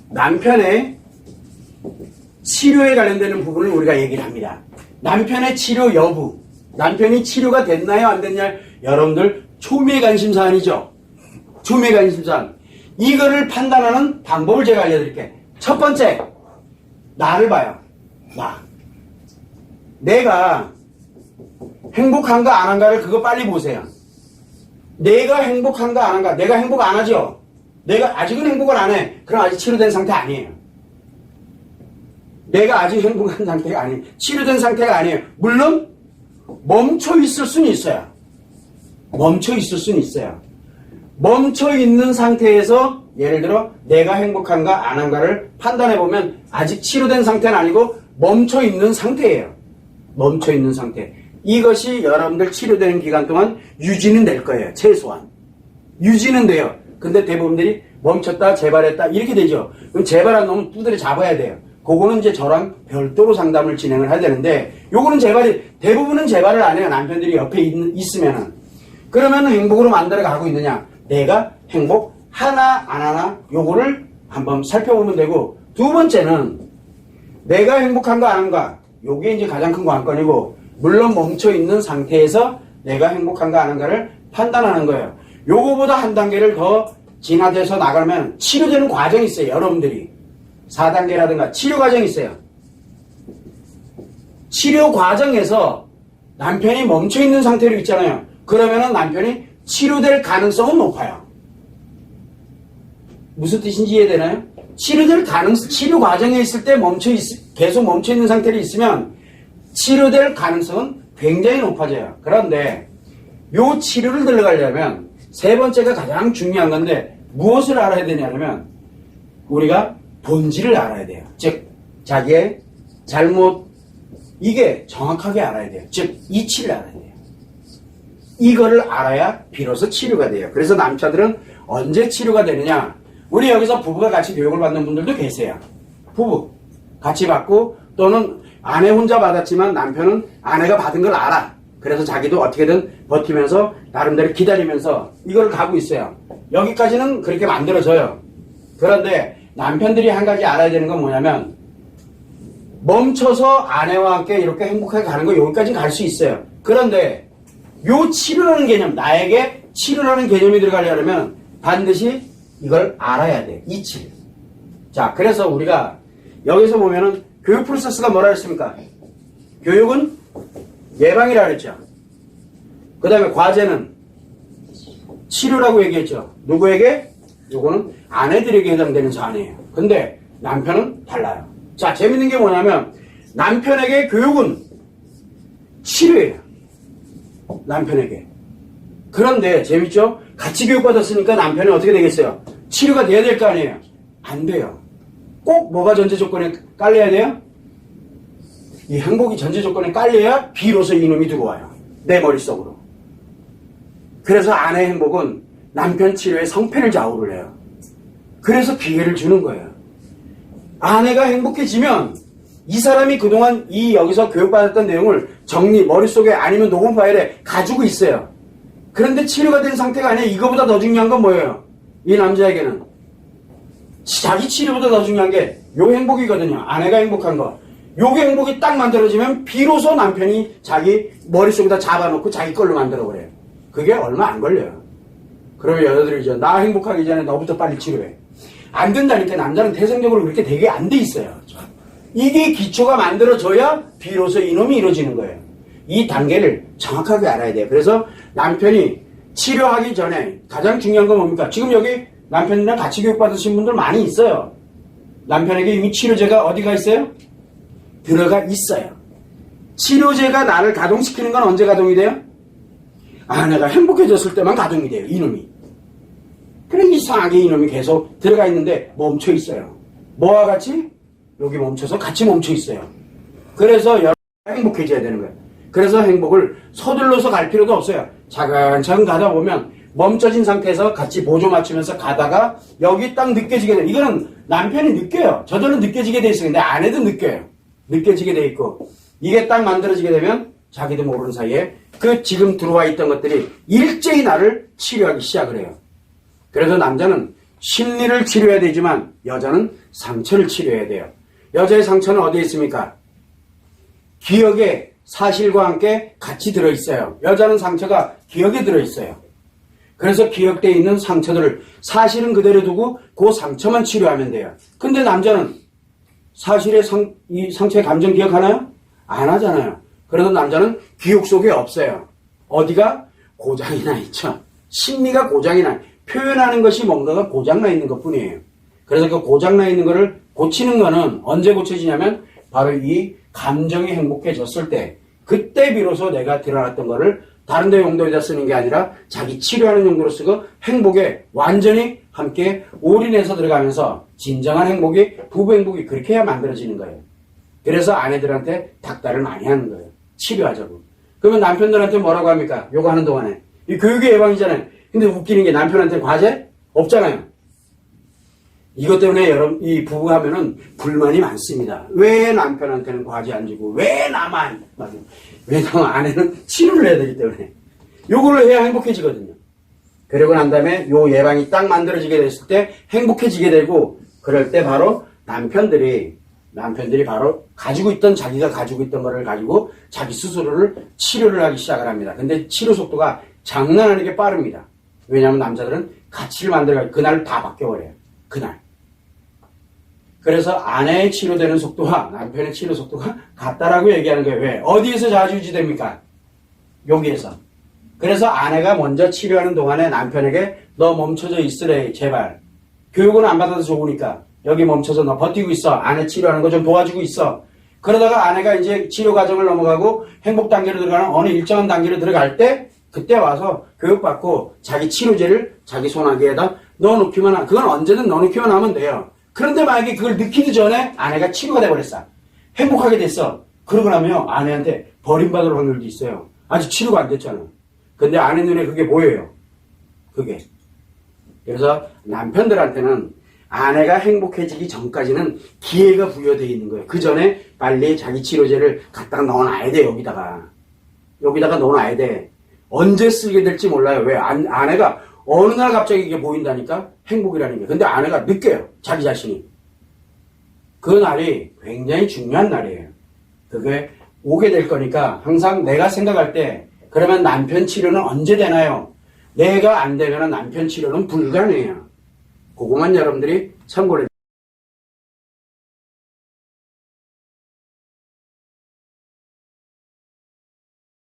남편의 치료에 관련되는 부분을 우리가 얘기를 합니다. 남편의 치료 여부, 남편이 치료가 됐나요 안 됐냐, 여러분들 초미의 관심사안이죠. 초미의 관심사안. 이거를 판단하는 방법을 제가 알려드릴게요. 첫 번째, 나를 봐요. 나. 내가 행복한가 안 한가를 그거 빨리 보세요. 내가 행복한가 안 한가. 내가 행복 안 하죠. 내가 아직은 행복을 안 해. 그럼 아직 치료된 상태 아니에요. 내가 아직 행복한 상태가 아니에요. 치료된 상태가 아니에요. 물론 멈춰 있을 수는 있어요. 멈춰 있을 수는 있어요. 멈춰 있는 상태에서 예를 들어 내가 행복한가 안 한가를 판단해 보면 아직 치료된 상태는 아니고 멈춰 있는 상태예요. 멈춰 있는 상태. 이것이 여러분들 치료되는 기간 동안 유지는 될 거예요. 최소한. 유지는 돼요. 근데 대부분들이 멈췄다 재발했다 이렇게 되죠. 그럼 재발한 놈은 두드려 잡아야 돼요. 그거는 이제 저랑 별도로 상담을 진행을 해야 되는데, 요거는 대부분은 재발을 안 해요. 남편들이 옆에 있으면은. 그러면 행복으로 만들어 가고 있느냐? 내가 행복 하나 안 하나 요거를 한번 살펴보면 되고, 두 번째는 내가 행복한가 안 한가, 요게 이제 가장 큰 관건이고, 물론 멈춰 있는 상태에서 내가 행복한가 안 한가를 판단하는 거예요. 요거보다 한 단계를 더 진화돼서 나가면 치료되는 과정이 있어요. 여러분들이 4단계라든가 치료 과정이 있어요. 치료 과정에서 남편이 멈춰 있는 상태로 있잖아요. 그러면은 남편이 치료될 가능성은 높아요. 무슨 뜻인지 이해되나요? 치료 과정에 있을 때 계속 멈춰 있는 상태로 있으면 치료될 가능성은 굉장히 높아져요. 그런데 요 치료를 들어가려면 세 번째가 가장 중요한 건데, 무엇을 알아야 되냐면 우리가 본질을 알아야 돼요. 즉 자기의 잘못, 이게 정확하게 알아야 돼요. 즉 이치를 알아야 돼요. 이거를 알아야 비로소 치료가 돼요. 그래서 남자들은 언제 치료가 되느냐, 우리 여기서 부부가 같이 교육을 받는 분들도 계세요. 부부 같이 받고, 또는 아내 혼자 받았지만 남편은 아내가 받은 걸 알아. 그래서 자기도 어떻게든 버티면서 나름대로 기다리면서 이걸 가고 있어요. 여기까지는 그렇게 만들어져요. 그런데 남편들이 한 가지 알아야 되는 건 뭐냐면, 멈춰서 아내와 함께 이렇게 행복하게 가는 거 여기까지는 갈 수 있어요. 그런데 요 치료라는 개념, 나에게 치료라는 개념이 들어가려면 반드시 이걸 알아야 돼. 이치를. 자, 그래서 우리가 여기서 보면은 교육 프로세스가 뭐라 했습니까? 교육은 예방이라 그랬죠. 그 다음에 과제는 치료라고 얘기했죠. 누구에게? 요거는 아내들에게 해당되는 사안이에요. 근데 남편은 달라요. 자, 재밌는 게 뭐냐면 남편에게 교육은 치료예요. 남편에게. 그런데 재밌죠? 같이 교육받았으니까 남편은 어떻게 되겠어요? 치료가 돼야 될 거 아니에요? 안 돼요. 꼭 뭐가 전제 조건에 깔려야 돼요? 이 행복이 전제 조건에 깔려야 비로소 이놈이 들어와요. 내 머릿속으로. 그래서 아내의 행복은 남편 치료의 성패를 좌우를 해요. 그래서 기회를 주는 거예요. 아내가 행복해지면 이 사람이 그동안 여기서 교육받았던 내용을 머릿속에 아니면 녹음 파일에 가지고 있어요. 그런데 치료가 된 상태가 아니에요. 이거보다 더 중요한 건 뭐예요? 이 남자에게는 자기 치료보다 더 중요한 게 요 행복이거든요. 아내가 행복한 거. 요게 행복이 딱 만들어지면 비로소 남편이 자기 머릿속에다 잡아놓고 자기 걸로 만들어버려요. 그게 얼마 안 걸려요. 그러면 여자들이 이제 나 행복하기 전에 너부터 빨리 치료해. 안 된다니까. 남자는 태생적으로 그렇게 되게 안 돼 있어요. 이게 기초가 만들어져야 비로소 이놈이 이루어지는 거예요. 이 단계를 정확하게 알아야 돼요. 그래서 남편이 치료하기 전에 가장 중요한 건 뭡니까? 지금 여기 남편이랑 같이 교육받으신 분들 많이 있어요. 남편에게 이미 치료제가 어디가 있어요? 들어가 있어요. 치료제가 나를 가동시키는 건 언제 가동이 돼요? 아내가 행복해졌을 때만 가동이 돼요. 이놈이. 그래 이상하게 이놈이 계속 들어가 있는데 멈춰 있어요. 뭐와 같이? 여기 멈춰서 같이 멈춰 있어요. 그래서 여러분이 행복해져야 되는 거예요. 그래서 행복을 서둘러서 갈 필요도 없어요. 차근차근 가다 보면 멈춰진 상태에서 같이 보조 맞추면서 가다가 여기 딱 느껴지게 돼요. 이거는 남편이 느껴요. 저절로 느껴지게 돼 있어요. 근데 아내도 느껴요. 느껴지게 돼 있고, 이게 딱 만들어지게 되면 자기도 모르는 사이에 그 지금 들어와 있던 것들이 일제히 나를 치료하기 시작을 해요. 그래서 남자는 심리를 치료해야 되지만 여자는 상처를 치료해야 돼요. 여자의 상처는 어디에 있습니까? 기억에 사실과 함께 같이 들어있어요. 여자는 상처가 기억에 들어있어요. 그래서 기억되어 있는 상처들을 사실은 그대로 두고 그 상처만 치료하면 돼요. 근데 남자는 사실의 이 상처의 감정 기억하나요? 안 하잖아요. 그래서 남자는 기억 속에 없어요. 어디가? 고장이 나 있죠. 심리가 고장이 나. 표현하는 것이 뭔가가 고장나 있는 것 뿐이에요. 그래서 그 고장나 있는 거를 고치는 거는 언제 고쳐지냐면 바로 이 감정이 행복해졌을 때, 그때 비로소 내가 드러났던 거를 다른 데 용도에다 쓰는 게 아니라 자기 치료하는 용도로 쓰고 행복에 완전히 함께 올인해서 들어가면서 진정한 행복이, 부부 행복이 그렇게 해야 만들어지는 거예요. 그래서 아내들한테 닥달을 많이 하는 거예요. 치료하자고. 그러면 남편들한테 뭐라고 합니까? 요거 하는 동안에. 이 교육의 예방이잖아요. 근데 웃기는 게 남편한테 과제? 없잖아요. 이것 때문에 여러분, 이 부부 하면은 불만이 많습니다. 왜 남편한테는 과제 안 주고, 왜 나만? 왜냐면 아내는 치료를 해야 되기 때문에. 요거를 해야 행복해지거든요. 그러고 난 다음에 요 예방이 딱 만들어지게 됐을 때 행복해지게 되고, 그럴 때 바로 남편들이 바로 자기가 가지고 있던 거를 가지고 자기 스스로를 치료를 하기 시작을 합니다. 근데 치료 속도가 장난 아니게 빠릅니다. 왜냐하면 남자들은 가치를 만들어가지고 그날 다 바뀌어버려요. 그날. 그래서 아내의 치료되는 속도와 남편의 치료 속도가 같다라고 얘기하는 거예요. 왜? 어디에서 좌지우지됩니까? 여기에서. 그래서 아내가 먼저 치료하는 동안에 남편에게 너 멈춰져 있으래 제발. 교육은 안 받아도 좋으니까 여기 멈춰서 너 버티고 있어. 아내 치료하는 거 좀 도와주고 있어. 그러다가 아내가 이제 치료 과정을 넘어가고 행복 단계로 들어가는 어느 일정한 단계로 들어갈 때 그때 와서 교육받고 자기 치료제를 자기 손아귀에다 넣어놓기만 그건 언제든 넣어놓기만 하면 돼요. 그런데 만약에 그걸 넣기도 전에 아내가 치료가 돼버렸어. 행복하게 됐어. 그러고 나면 아내한테 버림받을 확률도 있어요. 아직 치료가 안 됐잖아. 근데 아내 눈에 그게 보여요. 그게. 그래서 남편들한테는 아내가 행복해지기 전까지는 기회가 부여되어 있는 거예요. 그 전에 빨리 자기 치료제를 갖다가 넣어놔야 돼, 여기다가. 여기다가 넣어놔야 돼. 언제 쓰게 될지 몰라요. 왜? 아내가 어느 날 갑자기 이게 보인다니까? 행복이라는 게. 근데 아내가 느껴요. 자기 자신이. 그 날이 굉장히 중요한 날이에요. 그게 오게 될 거니까 항상 내가 생각할 때 그러면 남편 치료는 언제 되나요? 내가 안 되면 남편 치료는 불가능해요. 그것만 여러분들이 참고를